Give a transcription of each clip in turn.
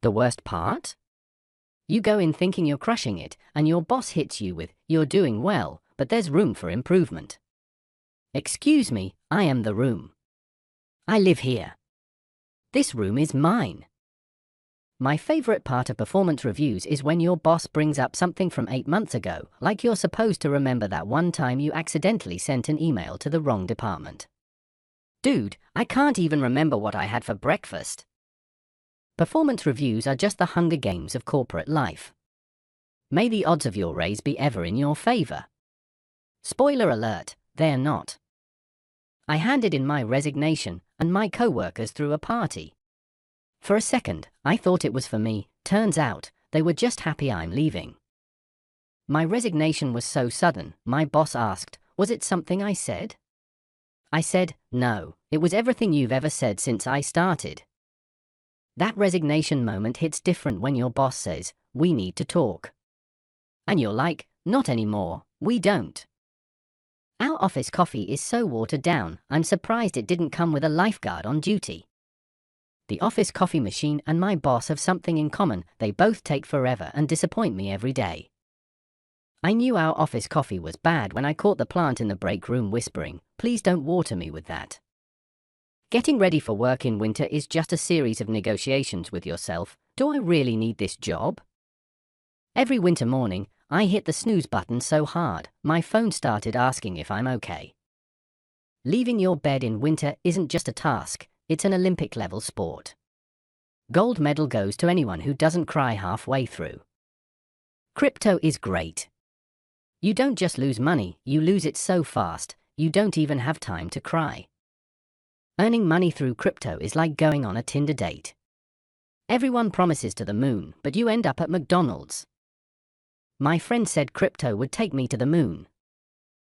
The worst part? You go in thinking you're crushing it, and your boss hits you with, "You're doing well, but there's room for improvement." Excuse me, I am the room. I live here. This room is mine. My favorite part of performance reviews is when your boss brings up something from 8 months ago, like you're supposed to remember that one time you accidentally sent an email to the wrong department. Dude, I can't even remember what I had for breakfast. Performance reviews are just the Hunger Games of corporate life. May the odds of your raise be ever in your favor. Spoiler alert, they're not. I handed in my resignation, and my co-workers threw a party. For a second, I thought it was for me. Turns out, they were just happy I'm leaving. My resignation was so sudden, my boss asked, "Was it something I said?" I said, "No, it was everything you've ever said since I started." That resignation moment hits different when your boss says, "We need to talk." And you're like, "Not anymore, we don't." Our office coffee is so watered down, I'm surprised it didn't come with a lifeguard on duty. The office coffee machine and my boss have something in common: they both take forever and disappoint me every day. I knew our office coffee was bad when I caught the plant in the break room whispering, "Please don't water me with that." Getting ready for work in winter is just a series of negotiations with yourself. Do I really need this job? Every winter morning, I hit the snooze button so hard, my phone started asking if I'm okay. Leaving your bed in winter isn't just a task, it's an Olympic-level sport. Gold medal goes to anyone who doesn't cry halfway through. Crypto is great. You don't just lose money, you lose it so fast, you don't even have time to cry. Earning money through crypto is like going on a Tinder date. Everyone promises to the moon, but you end up at McDonald's. My friend said crypto would take me to the moon.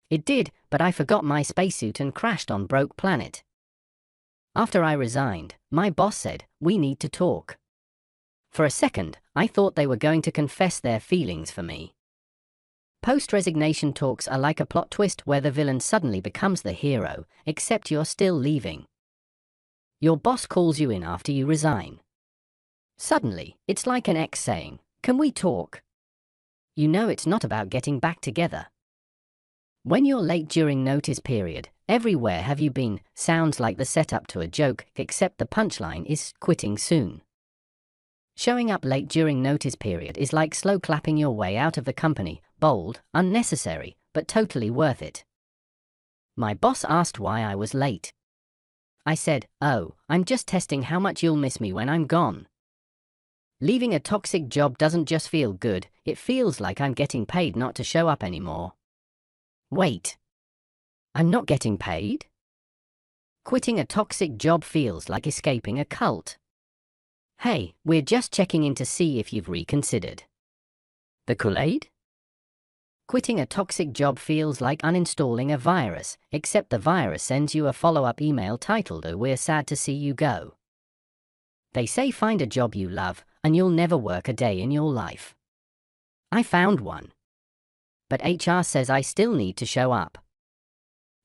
It did, but I forgot my spacesuit and crashed on broke planet. After I resigned, my boss said, "We need to talk." For a second, I thought they were going to confess their feelings for me. Post-resignation talks are like a plot twist where the villain suddenly becomes the hero, except you're still leaving. Your boss calls you in after you resign. Suddenly, it's like an ex saying, "Can we talk?" You know it's not about getting back together. When you're late during notice period, "Everywhere have you been?" sounds like the setup to a joke, except the punchline is quitting soon. Showing up late during notice period is like slow clapping your way out of the company. Bold, unnecessary, but totally worth it. My boss asked why I was late. I said, "Oh, I'm just testing how much you'll miss me when I'm gone." Leaving a toxic job doesn't just feel good, it feels like I'm getting paid not to show up anymore. Wait. I'm not getting paid? Quitting a toxic job feels like escaping a cult. Hey, we're just checking in to see if you've reconsidered. The Kool-Aid? Quitting a toxic job feels like uninstalling a virus, except the virus sends you a follow-up email titled, "Oh, we're sad to see you go." They say find a job you love, and you'll never work a day in your life. I found one. But HR says I still need to show up.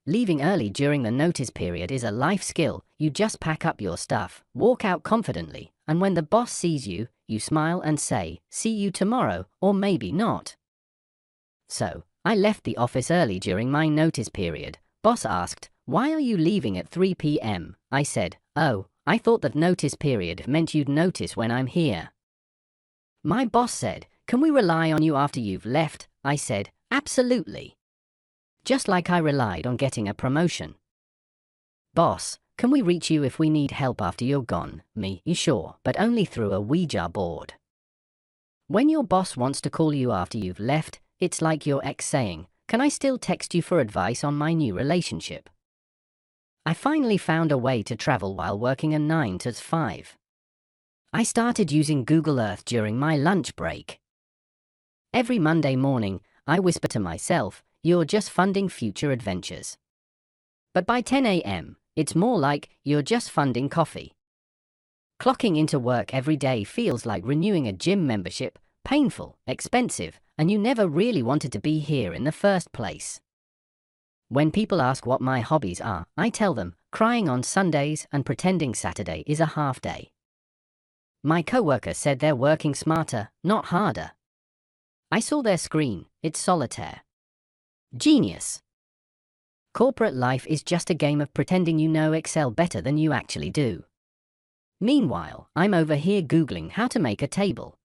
Leaving early during the notice period is a life skill. You just pack up your stuff, walk out confidently, and when the boss sees you, you smile and say, "See you tomorrow," or maybe not. So, I left the office early during my notice period. Boss asked, "Why are you leaving at 3 p.m.? I said, "Oh, I thought that notice period meant you'd notice when I'm here." My boss said, "Can we rely on you after you've left?" I said, "Absolutely." Just like I relied on getting a promotion. "Boss, can we reach you if we need help after you're gone?" Me, "Sure, but only through a Ouija board." When your boss wants to call you after you've left, it's like your ex saying, "Can I still text you for advice on my new relationship?" I finally found a way to travel while working a 9 to 5. I started using Google Earth during my lunch break. Every Monday morning, I whisper to myself, "You're just funding future adventures." But by 10 a.m., it's more like, "You're just funding coffee." Clocking into work every day feels like renewing a gym membership, painful, expensive, and you never really wanted to be here in the first place. When people ask what my hobbies are, I tell them, crying on Sundays and pretending Saturday is a half day. My coworker said they're working smarter, not harder. I saw their screen, it's solitaire. Genius. Corporate life is just a game of pretending you know Excel better than you actually do. Meanwhile, I'm over here Googling how to make a table.